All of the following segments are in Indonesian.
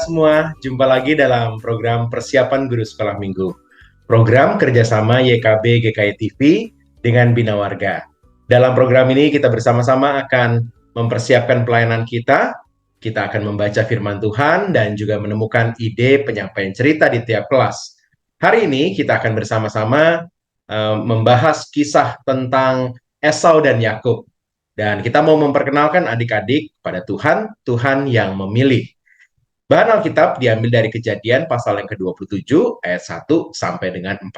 semua, jumpa lagi dalam program Persiapan Guru Sekolah Minggu. Program kerjasama YKB GKI TV dengan Bina Warga. Dalam program ini kita bersama-sama akan mempersiapkan pelayanan kita. Kita akan membaca firman Tuhan dan juga menemukan ide penyampaian cerita di tiap kelas. Hari ini kita akan bersama-sama membahas kisah tentang Esau dan Yakub. Dan kita mau memperkenalkan adik-adik pada Tuhan, Tuhan yang memilih. Bahan Alkitab diambil dari Kejadian pasal yang ke-27 ayat 1 sampai dengan 40.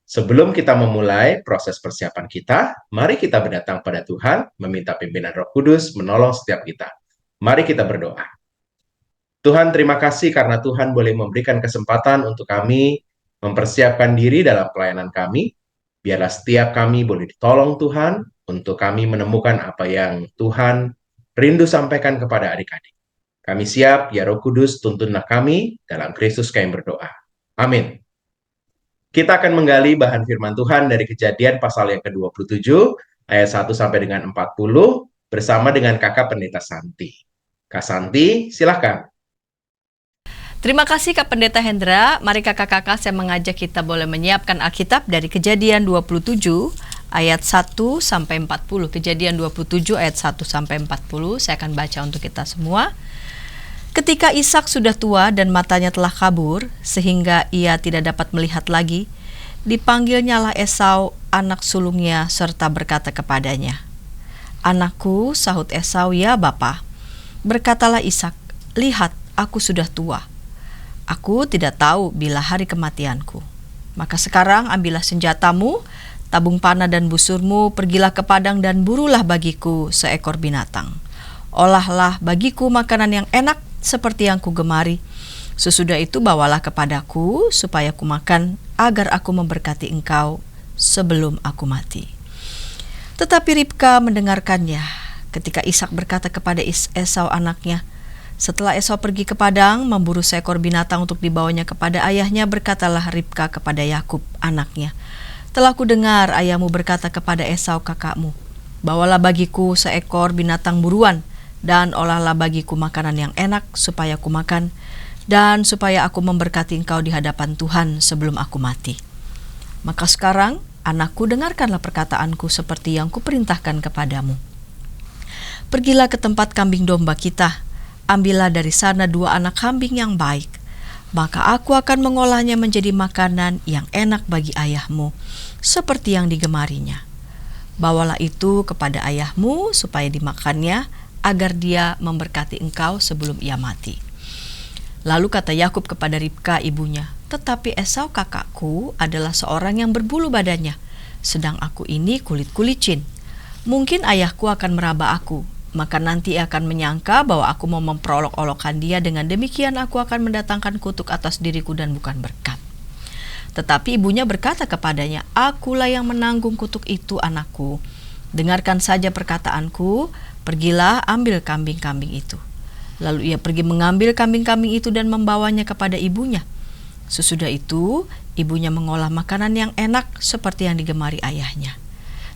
Sebelum kita memulai proses persiapan kita, mari kita berdatang pada Tuhan, meminta pimpinan Roh Kudus menolong setiap kita. Mari kita berdoa. Tuhan, terima kasih karena Tuhan boleh memberikan kesempatan untuk kami mempersiapkan diri dalam pelayanan kami. Biarlah setiap kami boleh ditolong Tuhan, untuk kami menemukan apa yang Tuhan rindu sampaikan kepada adik-adik. Kami siap, ya Roh Kudus, tuntunlah kami, dalam Kristus kami berdoa. Amin. Kita akan menggali bahan firman Tuhan dari Kejadian pasal yang ke-27, ayat 1 sampai dengan 40, bersama dengan Kakak Pendeta Santi. Kak Santi, silahkan. Terima kasih Kak Pendeta Hendra. Mari kakak-kakak saya mengajak kita boleh menyiapkan Alkitab dari Kejadian 27 ayat 1 sampai 40. Kejadian 27 ayat 1 sampai 40. Saya akan baca untuk kita semua. Ketika Ishak sudah tua dan matanya telah kabur sehingga ia tidak dapat melihat lagi, dipanggilnyalah Esau anak sulungnya serta berkata kepadanya, "Anakku," sahut Esau, "Ya Bapa." Berkatalah Ishak, "Lihat, aku sudah tua. Aku tidak tahu bila hari kematianku. Maka sekarang ambillah senjatamu, tabung panah dan busurmu, pergilah ke padang dan burulah bagiku seekor binatang. Olahlah bagiku makanan yang enak seperti yang kugemari. Sesudah itu bawalah kepadaku supaya ku makan, agar aku memberkati engkau sebelum aku mati." Tetapi Ribka mendengarkannya ketika Ishak berkata kepada Esau anaknya. Setelah Esau pergi ke padang memburu seekor binatang untuk dibawanya kepada ayahnya, berkatalah Ribka kepada Yakub anaknya, "Telah kudengar ayahmu berkata kepada Esau kakakmu, bawalah bagiku seekor binatang buruan, dan olahlah bagiku makanan yang enak supaya aku makan, dan supaya aku memberkati engkau di hadapan Tuhan sebelum aku mati. Maka sekarang, anakku, dengarkanlah perkataanku seperti yang kuperintahkan kepadamu. Pergilah ke tempat kambing domba kita, ambillah dari sana 2 anak kambing yang baik, maka aku akan mengolahnya menjadi makanan yang enak bagi ayahmu, seperti yang digemarinya. Bawalah itu kepada ayahmu supaya dimakannya, agar dia memberkati engkau sebelum ia mati." Lalu kata Yakub kepada Ribka ibunya, "Tetapi Esau kakakku adalah seorang yang berbulu badannya, sedang aku ini kulit-kulicin. Mungkin ayahku akan meraba aku, maka nanti ia akan menyangka bahwa aku mau memperolok-olokkan dia. Dengan demikian aku akan mendatangkan kutuk atas diriku dan bukan berkat." Tetapi ibunya berkata kepadanya, "Akulah yang menanggung kutuk itu, anakku. Dengarkan saja perkataanku, pergilah ambil kambing-kambing itu." Lalu ia pergi mengambil kambing-kambing itu dan membawanya kepada ibunya. Sesudah itu, ibunya mengolah makanan yang enak seperti yang digemari ayahnya.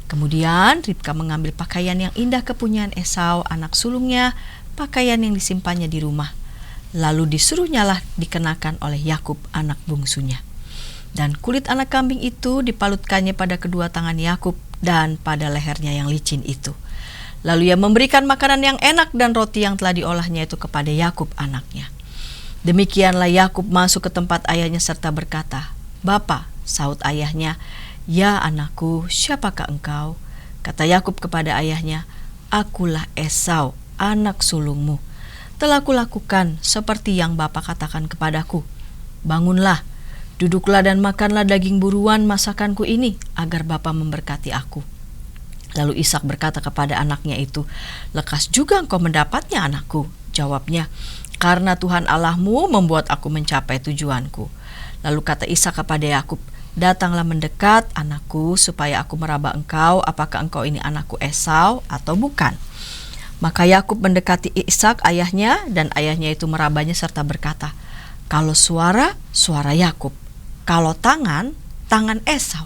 Kemudian Ribka mengambil pakaian yang indah kepunyaan Esau anak sulungnya, pakaian yang disimpannya di rumah. Lalu disuruhnyalah dikenakan oleh Yakub anak bungsunya. Dan kulit anak kambing itu dipalutkannya pada kedua tangan Yakub dan pada lehernya yang licin itu. Lalu ia memberikan makanan yang enak dan roti yang telah diolahnya itu kepada Yakub anaknya. Demikianlah Yakub masuk ke tempat ayahnya serta berkata, "Bapa," sahut ayahnya, "Ya anakku, siapakah engkau?" Kata Yakub kepada ayahnya, "Akulah Esau, anak sulungmu. Telah kulakukan seperti yang Bapa katakan kepadaku. Bangunlah, duduklah dan makanlah daging buruan masakanku ini, agar Bapa memberkati aku." Lalu Ishak berkata kepada anaknya itu, "Lekas juga engkau mendapatnya, anakku." Jawabnya, "Karena Tuhan Allahmu membuat aku mencapai tujuanku." Lalu kata Ishak kepada Yakub, "Datanglah mendekat, anakku, supaya aku meraba engkau, apakah engkau ini anakku Esau atau bukan." Maka Yakub mendekati Ishak ayahnya, dan ayahnya itu merabanya serta berkata, "Kalau suara, suara Yakub. Kalau tangan, tangan Esau."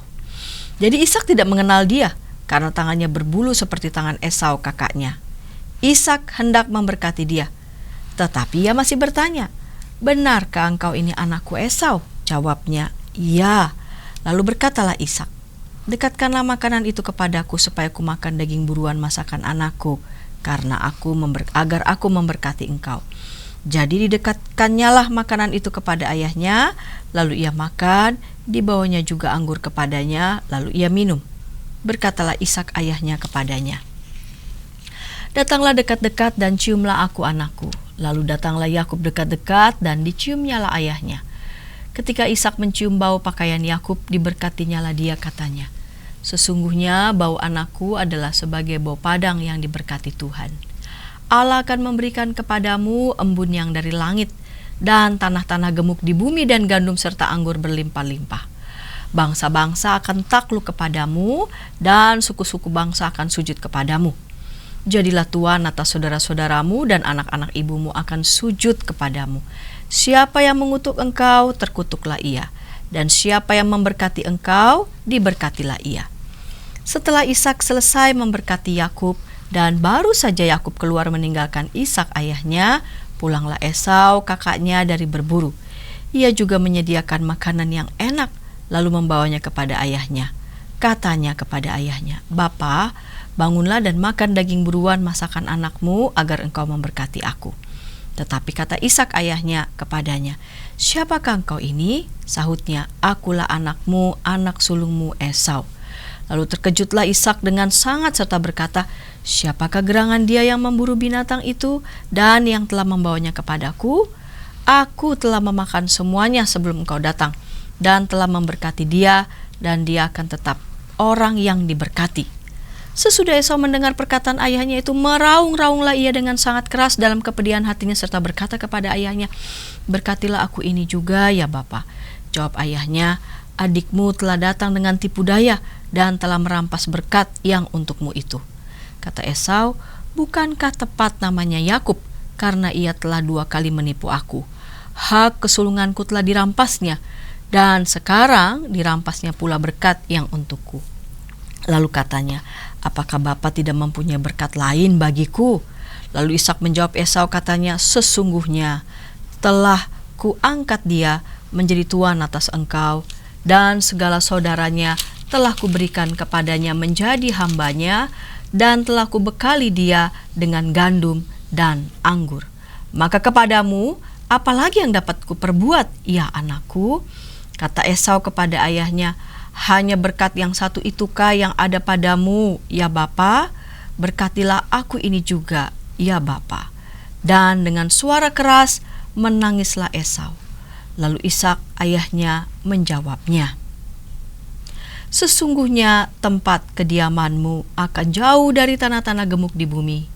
Jadi Ishak tidak mengenal dia, karena tangannya berbulu seperti tangan Esau kakaknya. Ishak hendak memberkati dia, tetapi ia masih bertanya, "Benarkah engkau ini anakku Esau?" Jawabnya, "Iya." Lalu berkatalah Ishak, "Dekatkanlah makanan itu kepadaku supaya aku makan daging buruan masakan anakku, agar aku memberkati engkau." Jadi didekatkannyalah makanan itu kepada ayahnya, lalu ia makan, dibawanya juga anggur kepadanya, lalu ia minum. Berkatalah Ishak ayahnya kepadanya, "Datanglah dekat-dekat dan ciumlah aku anakku." Lalu datanglah Yakub dekat-dekat dan diciumnyalah ayahnya. Ketika Ishak mencium bau pakaian Yakub, diberkatinyalah dia, katanya, "Sesungguhnya bau anakku adalah sebagai bau padang yang diberkati Tuhan. Allah akan memberikan kepadamu embun yang dari langit, dan tanah-tanah gemuk di bumi, dan gandum serta anggur berlimpah-limpah. Bangsa-bangsa akan takluk kepadamu, dan suku-suku bangsa akan sujud kepadamu. Jadilah tuan atas saudara-saudaramu, dan anak-anak ibumu akan sujud kepadamu. Siapa yang mengutuk engkau, terkutuklah ia, dan siapa yang memberkati engkau, diberkatilah ia." Setelah Ishak selesai memberkati Yakub, dan baru saja Yakub keluar meninggalkan Ishak ayahnya, pulanglah Esau kakaknya dari berburu. Ia juga menyediakan makanan yang enak, lalu membawanya kepada ayahnya. Katanya kepada ayahnya, "Bapa, bangunlah dan makan daging buruan masakan anakmu, agar engkau memberkati aku." Tetapi kata Ishak ayahnya kepadanya, "Siapakah engkau ini?" Sahutnya, "Akulah anakmu, anak sulungmu Esau." Lalu terkejutlah Ishak dengan sangat serta berkata, "Siapakah gerangan dia yang memburu binatang itu dan yang telah membawanya kepadaku? Aku telah memakan semuanya sebelum engkau datang, dan telah memberkati dia, dan dia akan tetap orang yang diberkati." Sesudah Esau mendengar perkataan ayahnya itu, meraung-raunglah ia dengan sangat keras dalam kepedihan hatinya, serta berkata kepada ayahnya, "Berkatilah aku ini juga, ya Bapa." Jawab ayahnya, "Adikmu telah datang dengan tipu daya dan telah merampas berkat yang untukmu itu." Kata Esau, "Bukankah tepat namanya Yakub, karena ia telah 2 kali menipu aku? Hak kesulunganku telah dirampasnya, dan sekarang dirampasnya pula berkat yang untukku." Lalu katanya, "Apakah Bapa tidak mempunyai berkat lain bagiku?" Lalu Ishak menjawab Esau, katanya, "Sesungguhnya telah kuangkat dia menjadi tuan atas engkau, dan segala saudaranya telah kuberikan kepadanya menjadi hambanya, dan telah kubekali dia dengan gandum dan anggur. Maka kepadamu, apalagi yang dapat kuperbuat, ya anakku?" Kata Esau kepada ayahnya, "Hanya berkat yang satu itukah yang ada padamu, ya Bapa? Berkatilah aku ini juga, ya Bapa." Dan dengan suara keras menangislah Esau. Lalu Ishak ayahnya menjawabnya, "Sesungguhnya tempat kediamanmu akan jauh dari tanah-tanah gemuk di bumi,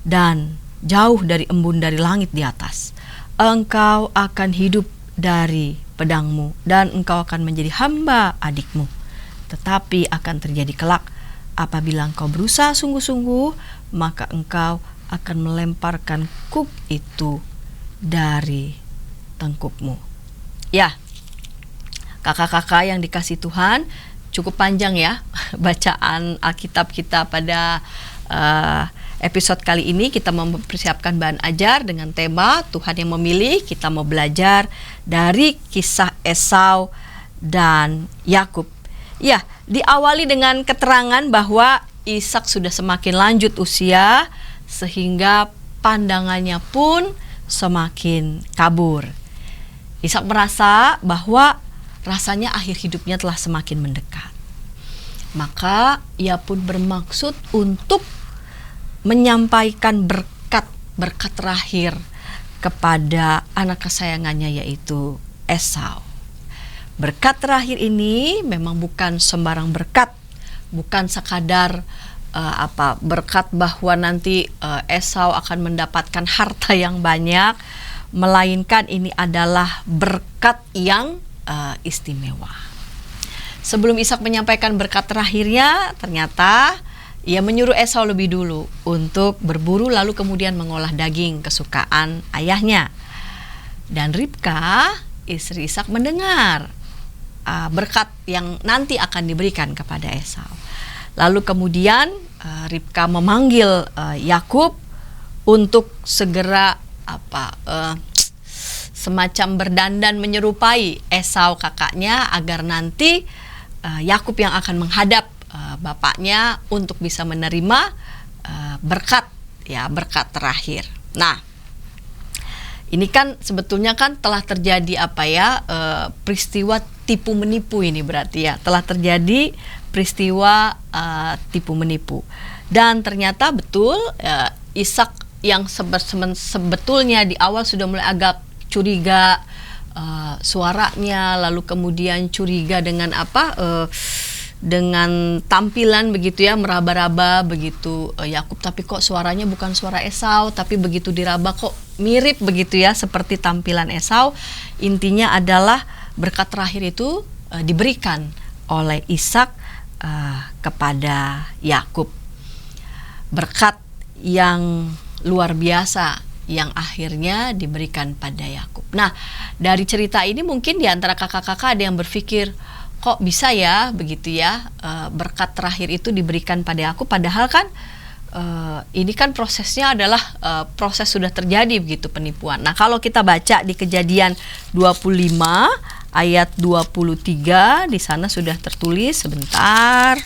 dan jauh dari embun dari langit di atas. Engkau akan hidup dari pedangmu, dan engkau akan menjadi hamba adikmu. Tetapi akan terjadi kelak, apabila engkau berusaha sungguh-sungguh, maka engkau akan melemparkan kuk itu dari tengkukmu." Ya, kakak-kakak yang dikasih Tuhan, cukup panjang ya bacaan Alkitab kita pada episode kali ini. Kita mempersiapkan bahan ajar dengan tema Tuhan yang memilih. Kita mau belajar dari kisah Esau dan Yakub. Ya, diawali dengan keterangan bahwa Ishak sudah semakin lanjut usia, sehingga pandangannya pun semakin kabur. Ishak merasa bahwa rasanya akhir hidupnya telah semakin mendekat. Maka ia pun bermaksud untuk menyampaikan berkat terakhir kepada anak kesayangannya, yaitu Esau. Berkat terakhir ini memang bukan sembarang berkat, bukan sekadar berkat bahwa nanti Esau akan mendapatkan harta yang banyak, melainkan ini adalah berkat yang istimewa. Sebelum Ishak menyampaikan berkat terakhirnya, ternyata ia menyuruh Esau lebih dulu untuk berburu, lalu kemudian mengolah daging kesukaan ayahnya. Dan Ribka, istri Ishak, mendengar berkat yang nanti akan diberikan kepada Esau. Lalu kemudian Ribka memanggil Yakub untuk segera semacam berdandan menyerupai Esau kakaknya agar nanti Yakub yang akan menghadap bapaknya untuk bisa menerima berkat terakhir. Nah, ini kan sebetulnya kan telah terjadi peristiwa tipu menipu ini, berarti ya telah terjadi peristiwa tipu menipu, dan ternyata betul Ishak yang sebetulnya di awal sudah mulai agak curiga suaranya, lalu kemudian curiga dengan dengan tampilan begitu ya, meraba-raba begitu Yakub, tapi kok suaranya bukan suara Esau, tapi begitu diraba kok mirip begitu ya seperti tampilan Esau. Intinya adalah berkat terakhir itu diberikan oleh Ishak kepada Yakub, berkat yang luar biasa yang akhirnya diberikan pada Yakub. Nah, dari cerita ini mungkin di antara kakak-kakak ada yang berpikir, kok bisa ya begitu ya berkat terakhir itu diberikan pada Yakub, padahal kan ini kan prosesnya adalah proses sudah terjadi begitu penipuan. Nah, kalau kita baca di Kejadian 25 ayat 23, di sana sudah tertulis, sebentar.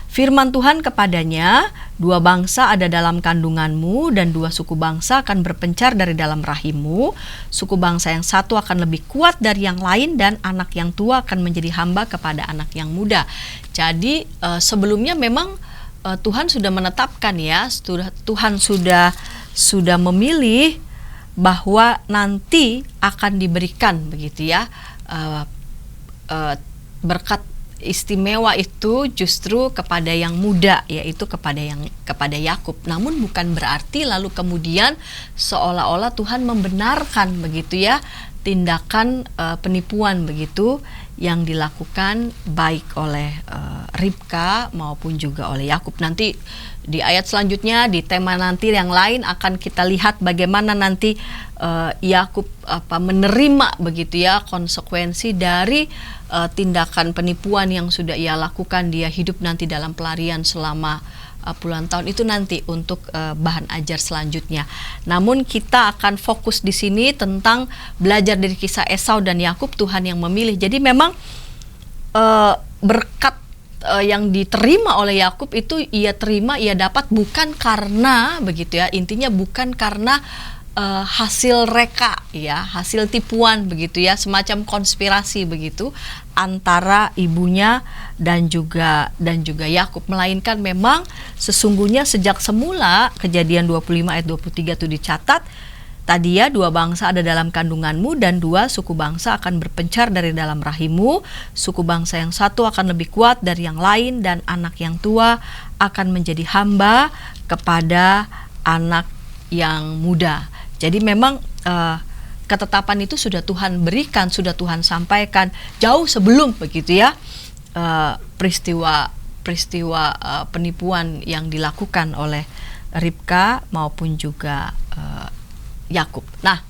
Firman Tuhan kepadanya, 2 bangsa ada dalam kandunganmu dan 2 suku bangsa akan berpencar dari dalam rahimmu. Suku bangsa yang satu akan lebih kuat dari yang lain dan anak yang tua akan menjadi hamba kepada anak yang muda. Jadi sebelumnya memang Tuhan sudah menetapkan ya, Tuhan sudah memilih bahwa nanti akan diberikan begitu ya berkat istimewa itu justru kepada yang muda, yaitu kepada Yakub. Namun bukan berarti lalu kemudian seolah-olah Tuhan membenarkan begitu ya tindakan penipuan begitu yang dilakukan baik oleh Ribka maupun juga oleh Yakub. Nanti di ayat selanjutnya, di tema nanti yang lain akan kita lihat bagaimana nanti Yakub menerima begitu ya konsekuensi dari tindakan penipuan yang sudah ia lakukan. Dia hidup nanti dalam pelarian selama puluhan tahun, itu nanti untuk bahan ajar selanjutnya. Namun kita akan fokus di sini tentang belajar dari kisah Esau dan Yakub, Tuhan yang memilih. Jadi memang berkat yang diterima oleh Yakub itu ia dapat bukan karena begitu ya, intinya bukan karena hasil reka ya, hasil tipuan begitu ya, semacam konspirasi begitu antara ibunya dan juga Yakub, melainkan memang sesungguhnya sejak semula Kejadian 25 ayat 23 itu dicatat tadi ya, 2 bangsa ada dalam kandunganmu dan 2 suku bangsa akan berpencar dari dalam rahimmu. Suku bangsa yang satu akan lebih kuat dari yang lain dan anak yang tua akan menjadi hamba kepada anak yang muda. Jadi memang ketetapan itu sudah Tuhan berikan, sudah Tuhan sampaikan jauh sebelum begitu ya peristiwa penipuan yang dilakukan oleh Ribka maupun juga Yakub. Nah,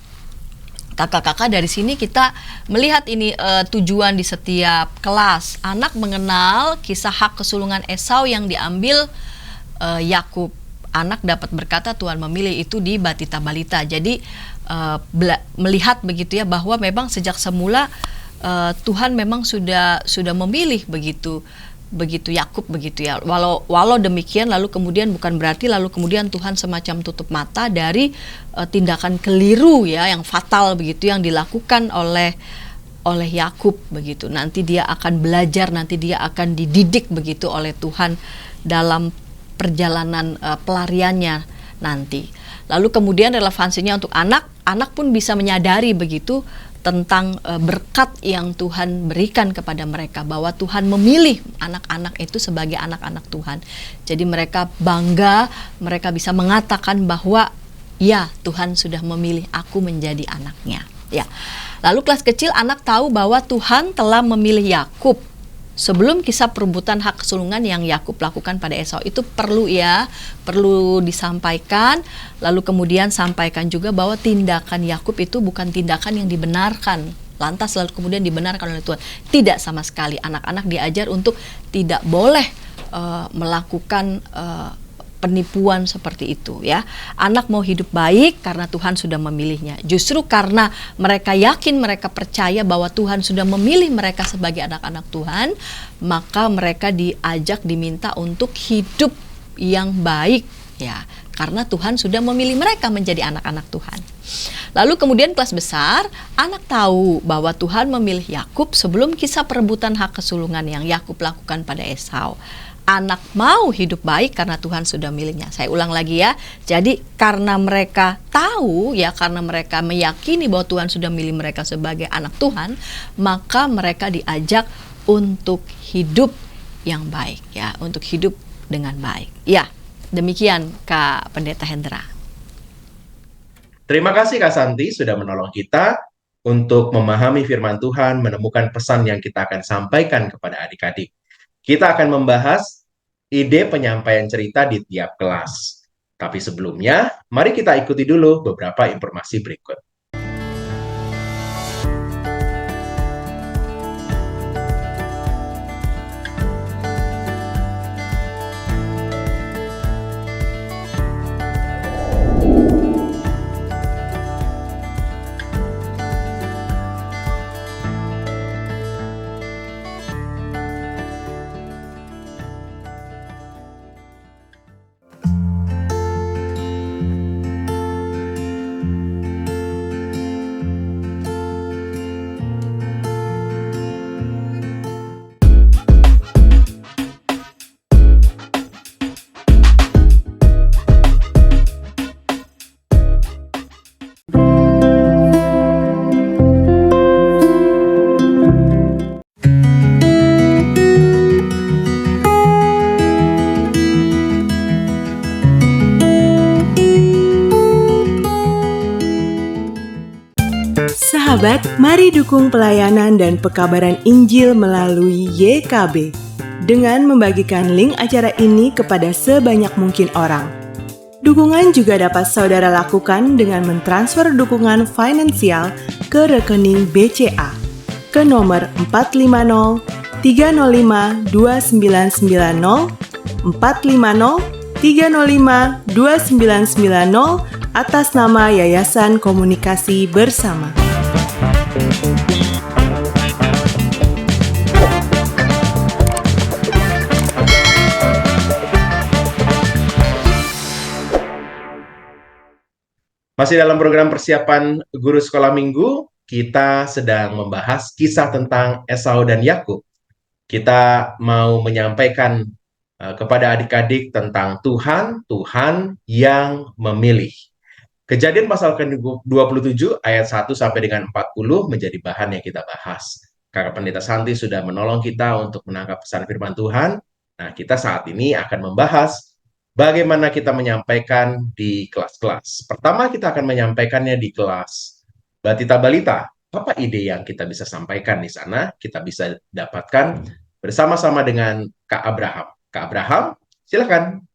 kakak-kakak, dari sini kita melihat ini tujuan di setiap kelas. Anak mengenal kisah hak kesulungan Esau yang diambil Yakub. Anak dapat berkata Tuhan memilih itu di Batita Balita. Jadi melihat begitu ya bahwa memang sejak semula Tuhan memang sudah memilih begitu Yakub begitu ya. Walau demikian lalu kemudian bukan berarti lalu kemudian Tuhan semacam tutup mata dari tindakan keliru ya yang fatal begitu yang dilakukan oleh Yakub begitu. Nanti dia akan belajar, nanti dia akan dididik begitu oleh Tuhan dalam perjalanan pelariannya nanti. Lalu kemudian relevansinya untuk anak pun bisa menyadari begitu tentang berkat yang Tuhan berikan kepada mereka, bahwa Tuhan memilih anak-anak itu sebagai anak-anak Tuhan. Jadi mereka bangga, mereka bisa mengatakan bahwa ya, Tuhan sudah memilih aku menjadi anaknya. Ya. Lalu kelas kecil anak tahu bahwa Tuhan telah memilih Yakub sebelum kisah perebutan hak kesulungan yang Yakub lakukan pada Esau. Itu perlu disampaikan. Lalu kemudian sampaikan juga bahwa tindakan Yakub itu bukan tindakan yang dibenarkan, lantas lalu kemudian dibenarkan oleh Tuhan. Tidak sama sekali. Anak-anak diajar untuk tidak boleh melakukan penipuan seperti itu ya. Anak mau hidup baik karena Tuhan sudah memilihnya. Justru karena mereka yakin, mereka percaya bahwa Tuhan sudah memilih mereka sebagai anak-anak Tuhan, maka mereka diminta untuk hidup yang baik ya. Karena Tuhan sudah memilih mereka menjadi anak-anak Tuhan. Lalu kemudian kelas besar, anak tahu bahwa Tuhan memilih Yakub sebelum kisah perebutan hak kesulungan yang Yakub lakukan pada Esau. Anak mau hidup baik karena Tuhan sudah miliknya. Saya ulang lagi ya. Jadi karena mereka tahu ya, karena mereka meyakini bahwa Tuhan sudah milih mereka sebagai anak Tuhan, maka mereka diajak untuk hidup yang baik ya, untuk hidup dengan baik. Ya, demikian Kak Pendeta Hendra. Terima kasih Kak Santi sudah menolong kita untuk memahami firman Tuhan, menemukan pesan yang kita akan sampaikan kepada adik-adik. Kita akan membahas ide penyampaian cerita di tiap kelas. Tapi sebelumnya, mari kita ikuti dulu beberapa informasi berikut. Sahabat, mari dukung pelayanan dan pekabaran Injil melalui YKB dengan membagikan link acara ini kepada sebanyak mungkin orang. Dukungan juga dapat saudara lakukan dengan mentransfer dukungan finansial ke rekening BCA ke nomor 450 305 2990 450 305 2990 atas nama Yayasan Komunikasi Bersama. Masih dalam program persiapan guru sekolah minggu, kita sedang membahas kisah tentang Esau dan Yakub. Kita mau menyampaikan kepada adik-adik tentang Tuhan yang memilih. Kejadian pasal ke-27 ayat 1 sampai dengan 40 menjadi bahan yang kita bahas. Kakak Pendeta Santi sudah menolong kita untuk menangkap pesan firman Tuhan. Nah, kita saat ini akan membahas bagaimana kita menyampaikan di kelas-kelas. Pertama, kita akan menyampaikannya di kelas Batita Balita. Apa ide yang kita bisa sampaikan di sana? Kita bisa dapatkan bersama-sama dengan Kak Abraham. Kak Abraham, silakan.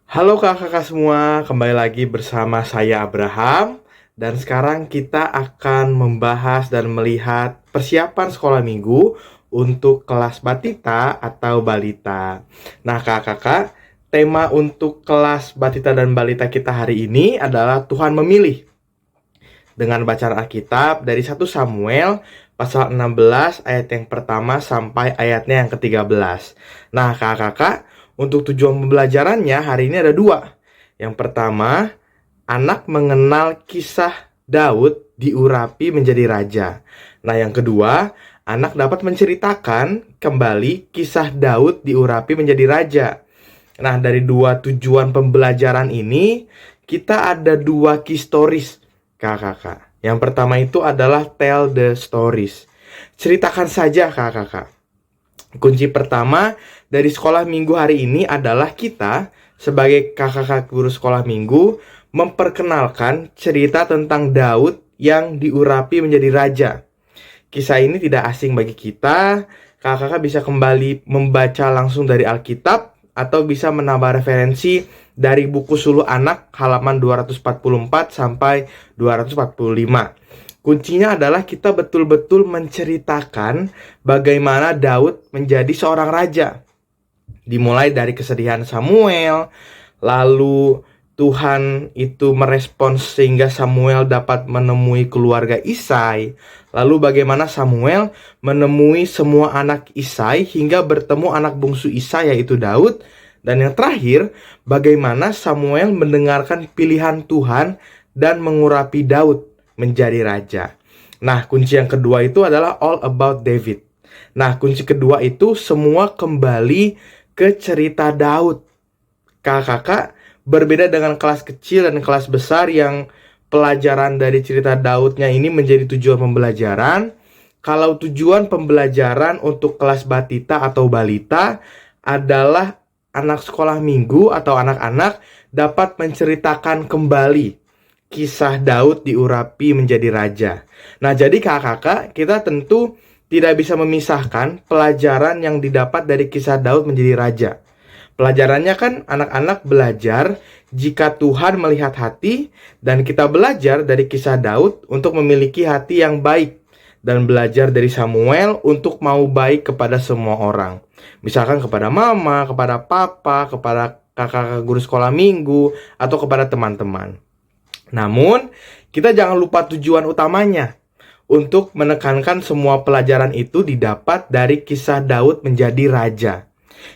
Halo kakak-kakak semua, kembali lagi bersama saya Abraham. Dan sekarang kita akan membahas dan melihat persiapan sekolah minggu untuk kelas Batita atau Balita. Nah kakak-kakak, tema untuk kelas Batita dan Balita kita hari ini adalah Tuhan memilih. Dengan bacaan Alkitab dari 1 Samuel pasal 16 ayat yang pertama sampai ayatnya yang ke-13. Nah kakak-kakak, untuk tujuan pembelajarannya hari ini ada 2. Yang pertama, anak mengenal kisah Daud diurapi menjadi raja. Nah yang kedua, anak dapat menceritakan kembali kisah Daud diurapi menjadi raja. Nah, dari 2 tujuan pembelajaran ini, kita ada 2 key stories, kakak-kakak. Yang pertama itu adalah tell the stories. Ceritakan saja, kakak-kakak. Kunci pertama dari sekolah minggu hari ini adalah kita, sebagai kakak-kakak guru sekolah minggu, memperkenalkan cerita tentang Daud yang diurapi menjadi raja. Kisah ini tidak asing bagi kita. Kakak-kakak bisa kembali membaca langsung dari Alkitab, atau bisa menambah referensi dari buku Suluh Anak halaman 244 sampai 245. Kuncinya adalah kita betul-betul menceritakan bagaimana Daud menjadi seorang raja. Dimulai dari kesedihan Samuel, lalu Tuhan itu merespons sehingga Samuel dapat menemui keluarga Isai. Lalu bagaimana Samuel menemui semua anak Isai hingga bertemu anak bungsu Isai yaitu Daud. Dan yang terakhir, bagaimana Samuel mendengarkan pilihan Tuhan dan mengurapi Daud menjadi raja. Nah, kunci yang kedua itu adalah all about David. Nah, kunci kedua itu semua kembali ke cerita Daud. Kakak-kakak, berbeda dengan kelas kecil dan kelas besar yang pelajaran dari cerita Daudnya ini menjadi tujuan pembelajaran. Kalau tujuan pembelajaran untuk kelas batita atau balita adalah anak sekolah minggu atau anak-anak dapat menceritakan kembali kisah Daud diurapi menjadi raja. Nah, jadi kakak-kakak, kita tentu tidak bisa memisahkan pelajaran yang didapat dari kisah Daud menjadi raja. Pelajarannya kan anak-anak belajar jika Tuhan melihat hati, dan kita belajar dari kisah Daud untuk memiliki hati yang baik, dan belajar dari Samuel untuk mau baik kepada semua orang. Misalkan kepada mama, kepada papa, kepada kakak guru sekolah minggu, atau kepada teman-teman. Namun, kita jangan lupa tujuan utamanya untuk menekankan semua pelajaran itu didapat dari kisah Daud menjadi raja.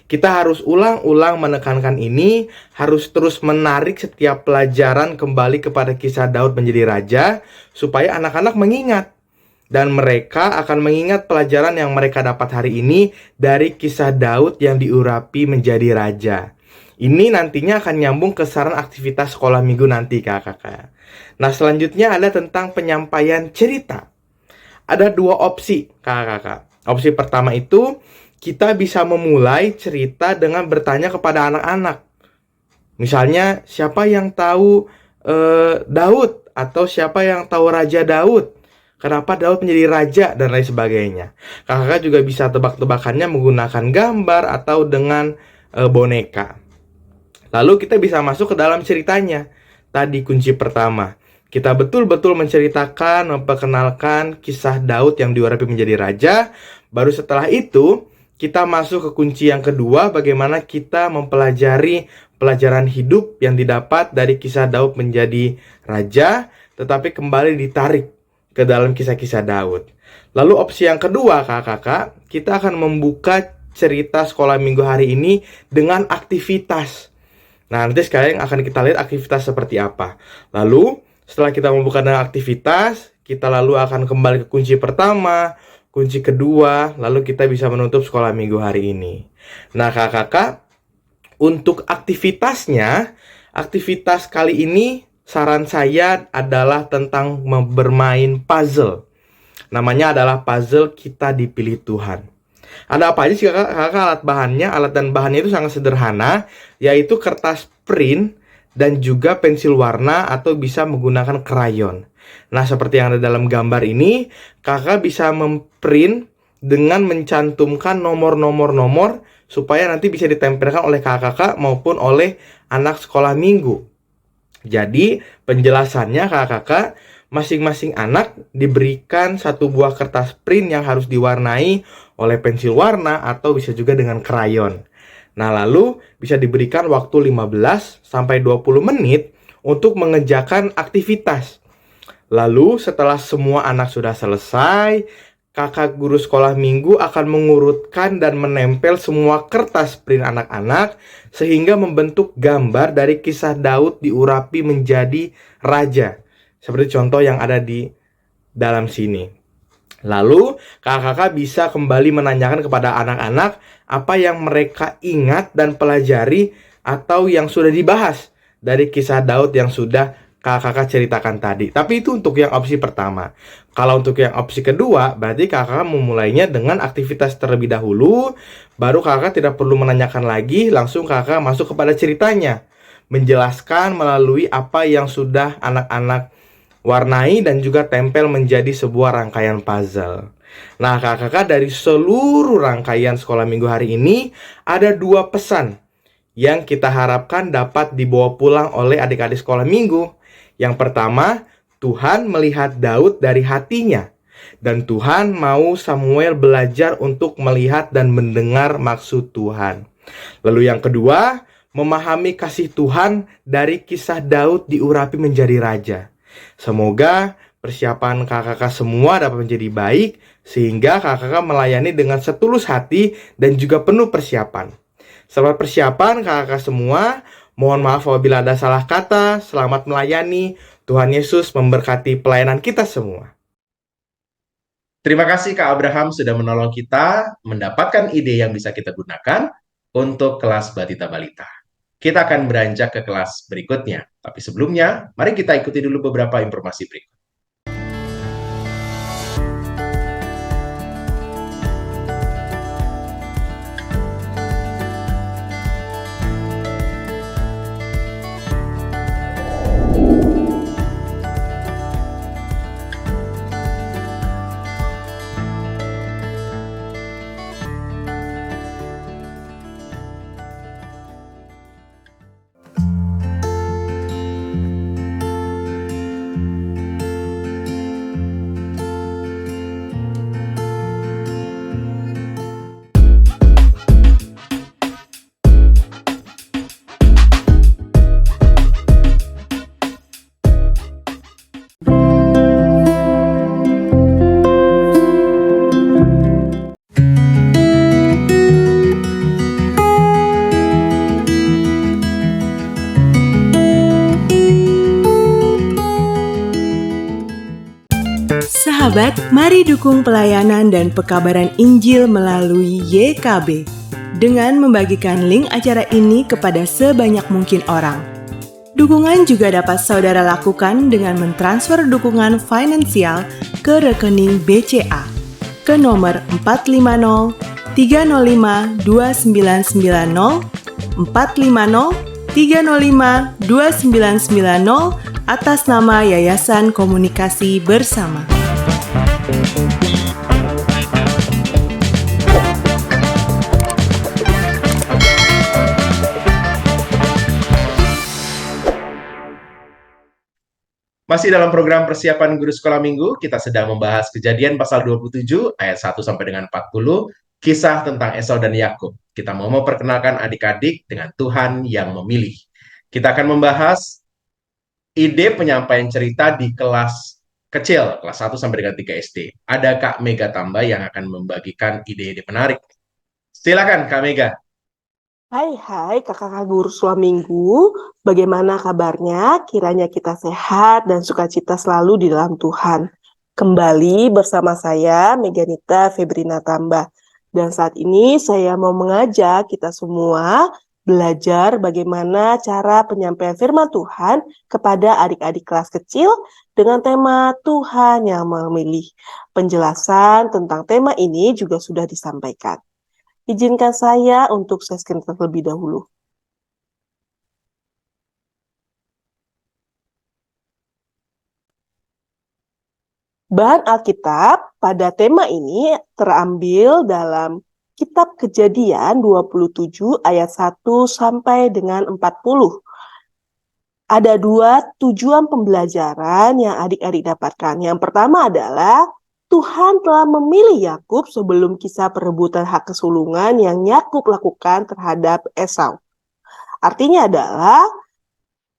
Kita harus ulang-ulang menekankan ini, harus terus menarik setiap pelajaran kembali kepada kisah Daud menjadi raja, supaya anak-anak mengingat. Dan mereka akan mengingat pelajaran yang mereka dapat hari ini dari kisah Daud yang diurapi menjadi raja. Ini nantinya akan nyambung ke saran aktivitas sekolah minggu nanti, kakak-kakak. Nah, selanjutnya ada tentang penyampaian cerita. Ada dua opsi, kakak-kakak. Opsi pertama itu, kita bisa memulai cerita dengan bertanya kepada anak-anak. Misalnya, siapa yang tahu Daud? Atau siapa yang tahu Raja Daud? Kenapa Daud menjadi raja? Dan lain sebagainya. Kakak juga bisa tebak-tebakannya menggunakan gambar atau dengan boneka. Lalu kita bisa masuk ke dalam ceritanya. Tadi kunci pertama. Kita betul-betul menceritakan, memperkenalkan kisah Daud yang diurapi menjadi raja. Baru setelah itu, kita masuk ke kunci yang kedua, bagaimana kita mempelajari pelajaran hidup yang didapat dari kisah Daud menjadi raja, tetapi kembali ditarik ke dalam kisah-kisah Daud. Lalu opsi yang kedua, kakak-kakak, kita akan membuka cerita sekolah minggu hari ini dengan aktivitas. Nah, nanti sekalian akan kita lihat aktivitas seperti apa. Lalu, setelah kita membuka dengan aktivitas, kita lalu akan kembali ke kunci pertama, kunci kedua, lalu kita bisa menutup sekolah minggu hari ini. Nah, kakak-kakak, untuk aktivitasnya, aktivitas kali ini saran saya adalah tentang bermain puzzle. Namanya adalah puzzle Kita Dipilih Tuhan. Ada apa aja sih kakak alat bahannya? Alat dan bahannya itu sangat sederhana, yaitu kertas print dan juga pensil warna atau bisa menggunakan krayon. Nah, seperti yang ada dalam gambar ini, kakak bisa memprint dengan mencantumkan nomor-nomor supaya nanti bisa ditempelkan oleh kakak maupun oleh anak sekolah minggu. Jadi, penjelasannya kakak masing-masing anak diberikan satu buah kertas print yang harus diwarnai oleh pensil warna atau bisa juga dengan krayon. Nah, lalu bisa diberikan waktu 15 sampai 20 menit untuk mengerjakan aktivitas. Lalu setelah semua anak sudah selesai, kakak guru sekolah minggu akan mengurutkan dan menempel semua kertas print anak-anak sehingga membentuk gambar dari kisah Daud diurapi menjadi raja. Seperti contoh yang ada di dalam sini. Lalu kakak-kakak bisa kembali menanyakan kepada anak-anak apa yang mereka ingat dan pelajari atau yang sudah dibahas dari kisah Daud yang sudah kakak-kakak ceritakan tadi. Tapi itu untuk yang opsi pertama. Kalau untuk yang opsi kedua, berarti kakak memulainya dengan aktivitas terlebih dahulu. Baru kakak tidak perlu menanyakan lagi, langsung kakak masuk kepada ceritanya. Menjelaskan melalui apa yang sudah anak-anak warnai dan juga tempel menjadi sebuah rangkaian puzzle. Nah, kakak-kakak, dari seluruh rangkaian sekolah minggu hari ini, ada 2 pesan yang kita harapkan dapat dibawa pulang oleh adik-adik sekolah minggu. Yang pertama, Tuhan melihat Daud dari hatinya. Dan Tuhan mau Samuel belajar untuk melihat dan mendengar maksud Tuhan. Lalu yang kedua, memahami kasih Tuhan dari kisah Daud diurapi menjadi raja. Semoga persiapan kakak-kakak semua dapat menjadi baik, sehingga kakak-kakak melayani dengan setulus hati dan juga penuh persiapan. Selamat persiapan kakak-kakak semua. Mohon maaf apabila ada salah kata. Selamat melayani. Tuhan Yesus memberkati pelayanan kita semua. Terima kasih Kak Abraham sudah menolong kita mendapatkan ide yang bisa kita gunakan untuk kelas Batita Balita. Kita akan beranjak ke kelas berikutnya. Tapi sebelumnya, mari kita ikuti dulu beberapa informasi berikut. Sahabat, mari dukung pelayanan dan pekabaran Injil melalui YKB dengan membagikan link acara ini kepada sebanyak mungkin orang. Dukungan juga dapat saudara lakukan dengan mentransfer dukungan finansial ke rekening BCA ke nomor 450 305 2990 450 305 2990 atas nama Yayasan Komunikasi Bersama. Masih dalam program persiapan guru sekolah minggu, kita sedang membahas Kejadian pasal 27 ayat 1 sampai dengan 40, kisah tentang Esau dan Yakub. Kita mau memperkenalkan adik-adik dengan Tuhan yang memilih. Kita akan membahas ide penyampaian cerita di kelas kecil, kelas 1 sampai dengan 3 SD. Ada Kak Mega Tambah yang akan membagikan ide-ide menarik. Silakan Kak Mega. Hai kakak-kakak guru sekolah minggu, bagaimana kabarnya? Kiranya kita sehat dan sukacita selalu di dalam Tuhan. Kembali bersama saya, Meganita Febrina Tambah. Dan saat ini saya mau mengajak kita semua belajar bagaimana cara penyampaian firman Tuhan kepada adik-adik kelas kecil dengan tema Tuhan yang memilih. Penjelasan tentang tema ini juga sudah disampaikan. Izinkan saya untuk share screen terlebih dahulu. Bahan Alkitab pada tema ini terambil dalam Kitab Kejadian 27 ayat 1 sampai dengan 40. Ada dua tujuan pembelajaran yang adik-adik dapatkan. Yang pertama adalah Tuhan telah memilih Yakub sebelum kisah perebutan hak kesulungan yang Yakub lakukan terhadap Esau. Artinya adalah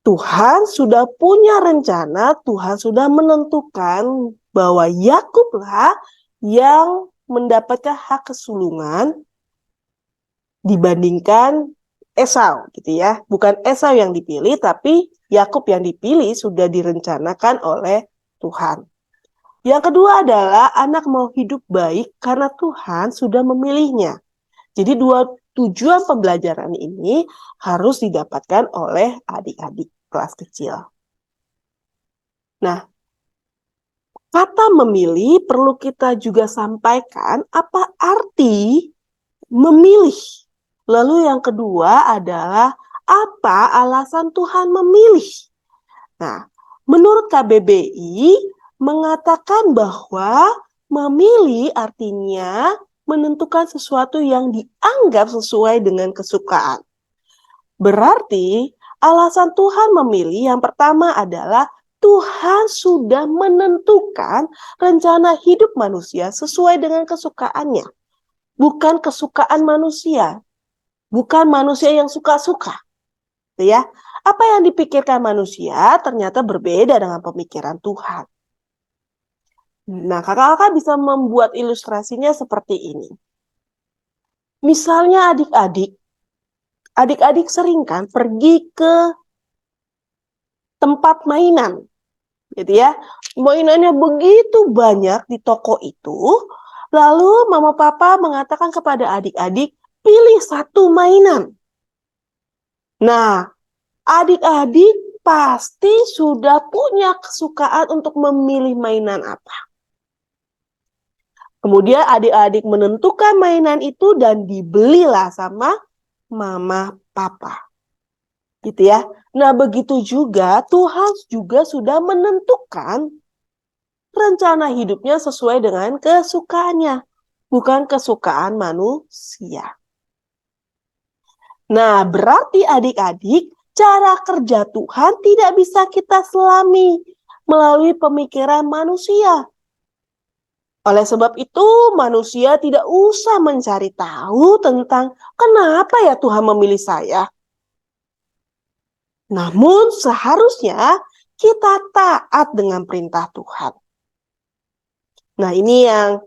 Tuhan sudah punya rencana, Tuhan sudah menentukan bahwa Yakublah yang mendapatkan hak kesulungan dibandingkan Esau, gitu ya. Bukan Esau yang dipilih, tapi Yakub yang dipilih sudah direncanakan oleh Tuhan. Yang kedua adalah anak mau hidup baik karena Tuhan sudah memilihnya. Jadi dua tujuan pembelajaran ini harus didapatkan oleh adik-adik kelas kecil. Nah, kata memilih perlu kita juga sampaikan apa arti memilih. Lalu yang kedua adalah apa alasan Tuhan memilih. Nah, menurut KBBI mengatakan bahwa memilih artinya menentukan sesuatu yang dianggap sesuai dengan kesukaan. Berarti alasan Tuhan memilih yang pertama adalah Tuhan sudah menentukan rencana hidup manusia sesuai dengan kesukaannya. Bukan kesukaan manusia. Bukan manusia yang suka-suka. Gitu ya. Apa yang dipikirkan manusia ternyata berbeda dengan pemikiran Tuhan. Nah, kakak-kakak bisa membuat ilustrasinya seperti ini. Misalnya adik-adik sering kan pergi ke tempat mainan, gitu ya. Mainannya begitu banyak di toko itu, lalu mama papa mengatakan kepada adik-adik, pilih satu mainan. Nah, adik-adik pasti sudah punya kesukaan untuk memilih mainan apa. Kemudian adik-adik menentukan mainan itu dan dibelilah sama mama papa. Gitu ya. Nah, begitu juga Tuhan juga sudah menentukan rencana hidupnya sesuai dengan kesukaannya, bukan kesukaan manusia. Nah, berarti adik-adik, cara kerja Tuhan tidak bisa kita selami melalui pemikiran manusia. Oleh sebab itu, manusia tidak usah mencari tahu tentang kenapa ya Tuhan memilih saya. Namun seharusnya kita taat dengan perintah Tuhan. Nah, ini yang